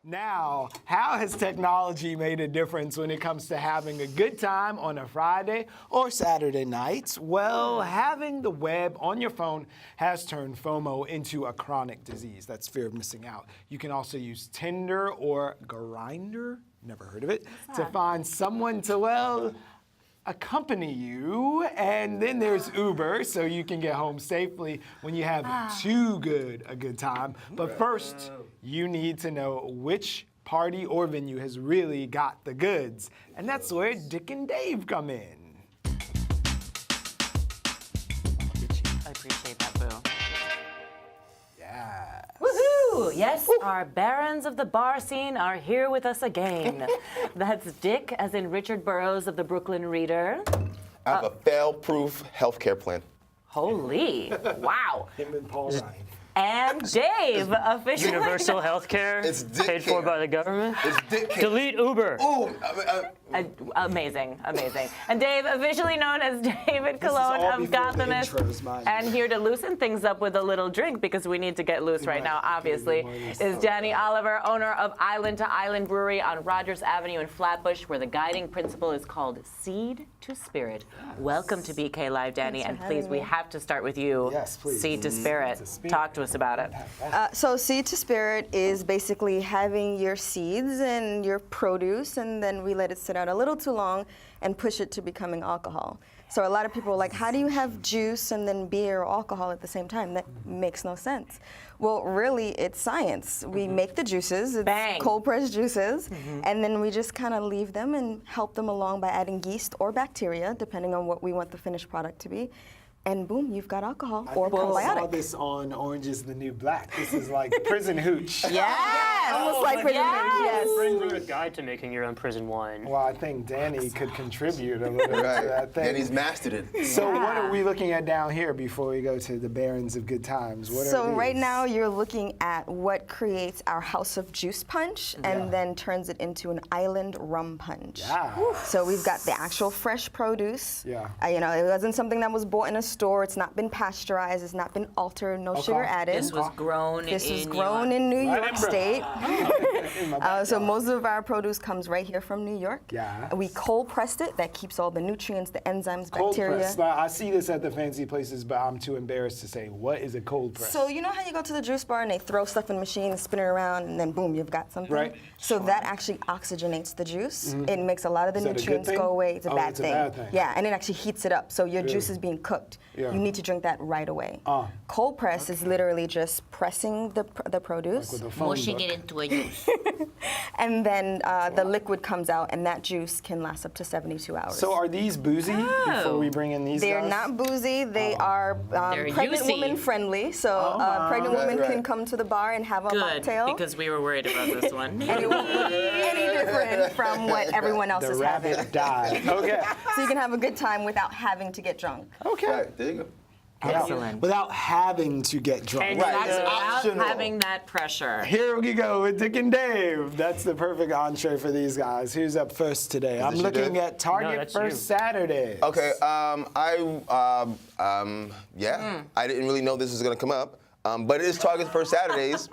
Now, how has technology made a difference when it comes to having a good time on a Friday or Saturday nights? Well, having the web on your phone has turned FOMO into a chronic disease. That's fear of missing out. You can also use Tinder or Grindr, never heard of it, to find someone to, well, accompany you. And then there's Uber, so you can get home safely when you have too good a good time. But first, you need to know which party or venue has really got the goods. And that's where Dick and Dave come in. I appreciate that, Boo. Yeah. Woohoo! Yes, our barons of the bar scene are here with us again. That's Dick, as in Richard Burroughs of the Brooklyn Reader. I have a fail-proof healthcare plan. Holy, wow. Him and Paul Ryan. And Dave, officially. Universal health care paid for by the government. It's Dick care. Delete Uber. Ooh, Amazing, amazing. And Dave, officially known as David Colon of Gothamist, and here to loosen things up with a little drink, because we need to get loose right now, obviously, is Danny Oliver, owner of Island to Island Brewery on Rogers Avenue in Flatbush, where the guiding principle is called Seed to Spirit. Yes. Welcome to BK Live, Danny, and please, we have to start with you. Yes, please. Seed to Spirit. Talk to us about it. So Seed to Spirit is basically having your seeds and your produce, and then we let it sit out a little too long and push it to becoming alcohol. So a lot of people are like, how do you have juice and then beer or alcohol at the same time? That makes no sense. Well, really, it's science. We make the juices, it's cold-pressed juices, and then we just kind of leave them and help them along by adding yeast or bacteria, depending on what we want the finished product to be. And boom, you've got alcohol or probiotic. I saw this on Orange is the New Black. This is like prison hooch. Yes! Almost like prison hooch, yes. Bring a guide to making your own prison wine. Well, I think Danny could contribute a little bit to that thing. Danny's mastered it. So what are we looking at down here before we go to the Barons of Good Times? What so right now you're looking at what creates our House of Juice punch and then turns it into an island rum punch. Yeah. So we've got the actual fresh produce. Yeah. You know, it wasn't something that was bought in a store. It's not been pasteurized. It's not been altered. No sugar added. This was grown in New York State. So most of our produce comes right here from New York. Yeah. We cold pressed it. That keeps all the nutrients, the enzymes, cold bacteria. Press. I see this at the fancy places, but I'm too embarrassed to say, what is a cold press? So you know how you go to the juice bar and they throw stuff in the machine, spin it around, and then boom, you've got something? Right. So that actually oxygenates the juice. It makes a lot of the nutrients go away. It's a bad thing. Yeah, and it actually heats it up. So your juice is being cooked. Yeah. You need to drink that right away. Cold press is literally just pressing the produce. Like mushing it into a juice. And then the liquid comes out, and that juice can last up to 72 hours. So are these boozy before we bring in these They're guys? not boozy. They are pregnant woman friendly. So pregnant women can come to the bar and have a cocktail. Because we were worried about this one. And it won't look any different from what everyone else is having. The rabbit died. Okay. So you can have a good time without having to get drunk. Okay. Right, there you go. Excellent. Without having to get drunk. Without having that pressure. Here we go with Dick and Dave. That's the perfect entree for these guys. Who's up first today? I'm looking at Target First Saturday. Okay, I didn't really know this was gonna come up, but it is Target First Saturdays.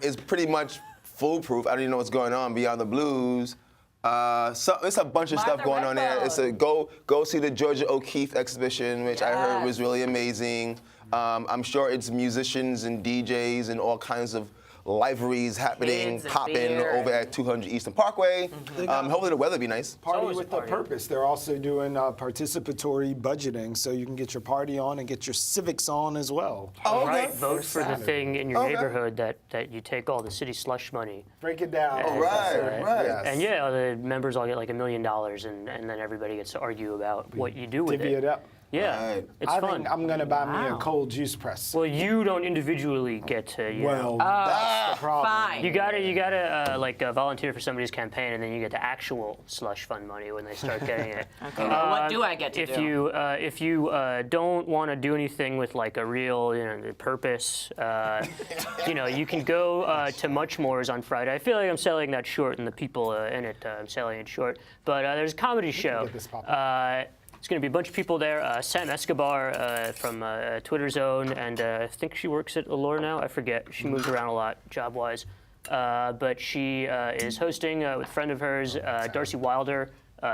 It's pretty much foolproof. I don't even know what's going on beyond the blues. So it's a bunch of stuff going on there. It's a go see the Georgia O'Keeffe exhibition, which I heard was really amazing. I'm sure it's musicians and DJs and all kinds of liveries happening, popping over at 200 Eastern Parkway. Hopefully the weather be nice. Party with a purpose. They're also doing participatory budgeting, so you can get your party on and get your civics on as well. Oh, right. Vote for the thing in your neighborhood that you take all the city slush money. Break it down. Right. And yeah, the members all get like $1 million, and then everybody gets to argue about what you do with Divvy it up. Yeah, it's I fun. think I'm gonna buy me a cold juice press. Well, you don't individually get to. That's the problem. Fine. You gotta volunteer for somebody's campaign, and then you get the actual slush fund money when they start getting it. Okay. What do I get to do? If you don't want to do anything with like a real purpose, you can go to Muchmore's on Friday. I feel like I'm selling that short, and the people in it, I'm selling it short. But there's a comedy show. There's going to be a bunch of people there. Sam Escobar from Twitter Zone, and I think she works at Allure now. I forget. She moves around a lot, job-wise. but she is hosting with a friend of hers, Darcy Wilder,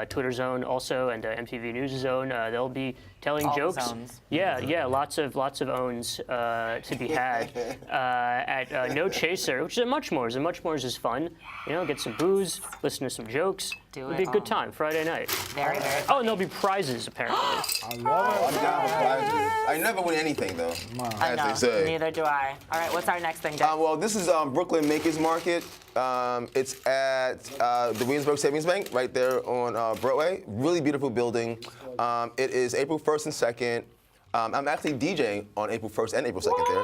Twitter Zone also, and MTV News Zone. They'll be telling All the jokes. zones. Yeah, lots of owns to be had at No Chaser, which is at Muchmore's. And Muchmore's is fun. You know, get some booze, listen to some jokes. It'll be a good time Friday night. Very, very Oh, and there'll be prizes apparently. I love it. I'm down with prizes. I never win anything though, I know. as they say. Neither do I. All right, what's our next thing, Dave? Well, this is Brooklyn Makers Market. It's at the Williamsburg Savings Bank, right there on Broadway. Really beautiful building. It is April 1st and 2nd. I'm actually DJing on April 1st and April 2nd there.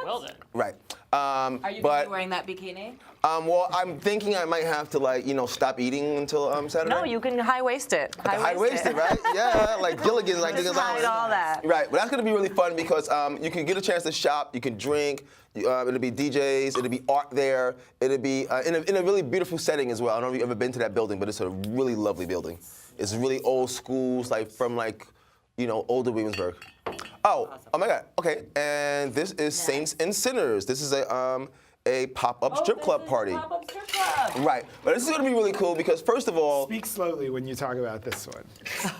Well then. Right. Are you going to be wearing that bikini? Well, I'm thinking I might have to, stop eating until Saturday. No, you can high-waist it. High-waisted, right? Yeah, like Gilligan's, like Just hide all that. Right, but that's gonna be really fun because you can get a chance to shop, you can drink, it'll be DJs, it'll be art there, it'll be in a really beautiful setting as well. I don't know if you've ever been to that building, but it's a really lovely building. It's really old schools, from older Williamsburg. Oh my God, okay, and this is Saints and Sinners. This is a pop-up strip club party. Pop-up strip club. Right, but this is gonna be really cool because first of all, Speak slowly when you talk about this one.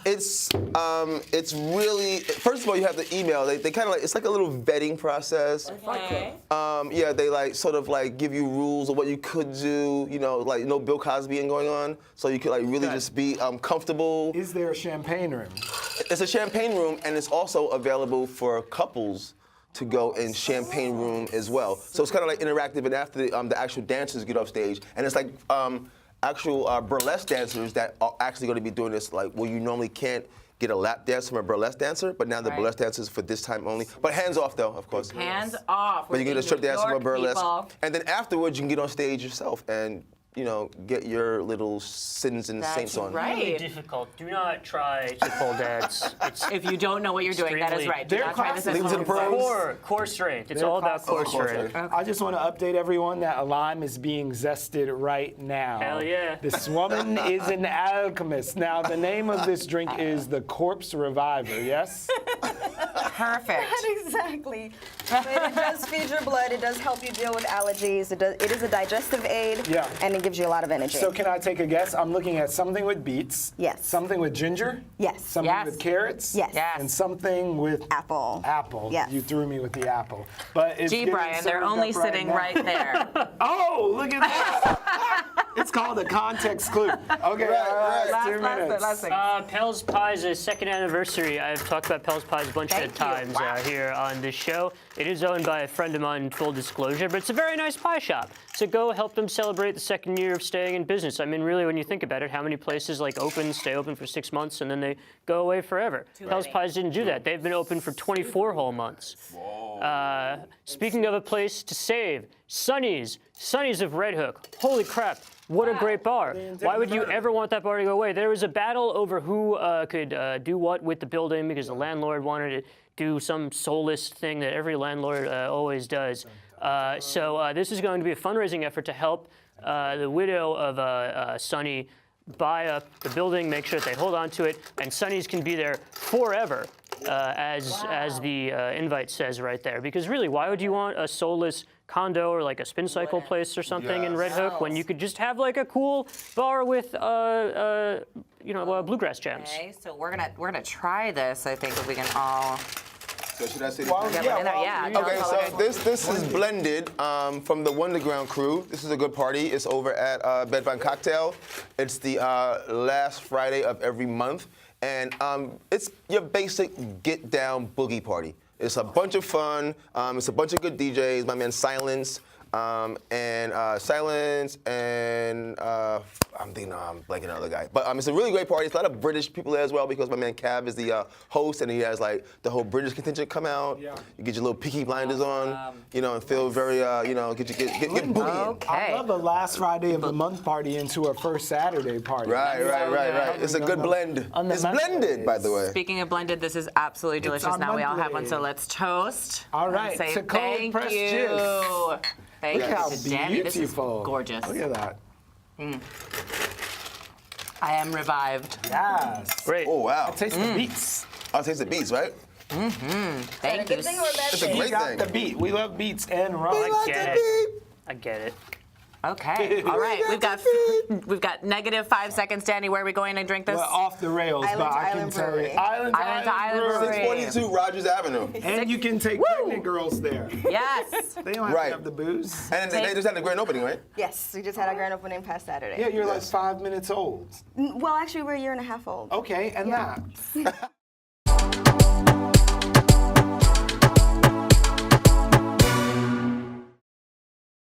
it's really, first of all, you have the email. They kind of it's like a little vetting process. Okay. Yeah, they give you rules of what you could do. No Bill Cosby going on, so you could really just be comfortable. Is there a champagne room? It's a champagne room, and it's also available for couples to go in champagne room as well. So it's kind of interactive, and after the actual dancers get off stage, and it's actual burlesque dancers that are actually going to be doing this, you normally can't get a lap dance from a burlesque dancer, but now the burlesque dancers for this time only. But hands off though, of course. Hands off. But you get a strip dance from a burlesque, People. and then afterwards you can get on stage yourself and get your little sins and saints on. Right. Really difficult. Do not try to pole dance. It's If you don't know what you're doing, that is right. Do They're not try this at costly. Leave it to the home. pros. core strength. It's all about core strength. I just want to update everyone that a lime is being zested right now. Hell yeah. This woman is an alchemist. Now, the name of this drink is the Corpse Reviver, yes? Perfect. Exactly. But it does feed your blood. It does help you deal with allergies. It is a digestive aid. Yeah. And it gives you a lot of energy. So can I take a guess? I'm looking at something with beets. Yes. Something with ginger. Yes. Something Yes. with carrots. Yes. Yes. And something with Apple. apple. Yes. You threw me with the apple. But it's Gee, getting Brian, they're served only up right sitting now. right there. Oh, look at that. It's called a context clue. Okay, all right, right. 2 minutes. Last thing. Pell's Pie's second anniversary. I've talked about Pell's Pie's a bunch Thank of you. times Wow. here on this show. It is owned by a friend of mine, full disclosure, but it's a very nice pie shop. So go help them celebrate the second year of staying in business. I mean, really, when you think about it, how many places stay open for 6 months and then they go away forever? Pell's Pies didn't do that. They've been open for 24 whole months. Speaking of a place to save, Sonny's of Red Hook. Holy crap. What a great bar. Why would you ever want that bar to go away? There was a battle over who could do what with the building because the landlord wanted to do some soulless thing that every landlord always does. So this is going to be a fundraising effort to help the widow of Sonny buy up the building, make sure that they hold on to it, and Sonny's can be there forever, as the invite says right there. Because really, why would you want a soulless condo or a spin cycle place or something in Red Hook when you could just have a cool bar with bluegrass jams? Okay, so we're gonna try this. I think if we can all. So should I say Yeah. Okay, so this is blended from the Wonderground crew. This is a good party. It's over at Bed Bath Cocktail. It's the last Friday of every month, and it's your basic get down boogie party. It's a bunch of fun. It's a bunch of good DJs. My man Silence. I'm blanking on the guy. But it's a really great party. It's a lot of British people there as well because my man Cav is the host and he has the whole British contingent come out. Yeah. You get your little Peaky Blinders on, and feel very, get boogie. Okay. I love a last Friday of the month party into a first Saturday party. Right. It's a good blend. It's blended, by the way. Speaking of blended, this is absolutely delicious. our Now we all have monthly. one, so let's toast. All right, And say to cold thank pressed you. juice. Thank Look you how to Danny. This is beautiful. gorgeous. Look at that. I am revived. Yes. Great. Oh, wow. Taste the beats. I'll taste the beats, right? Thank you. Good thing or a bad It's a thing? great You got thing. the beat. We love beats and rum. I get it. Okay. All right. We've got negative 5 seconds, Danny. Where are we going to drink this? Well, off the rails, Island but to I can Island tell you. Brewery. Island to Island to Island Brewery. Brewery. 642 Rogers Avenue. And you can take pregnant girls there. Yes. They don't have Right. to have the booze. And they just had the grand opening, right? Yes, we just had our grand opening past Saturday. Yeah, you're like 5 minutes old. Well, actually, we're a year and a half old. Okay, and that.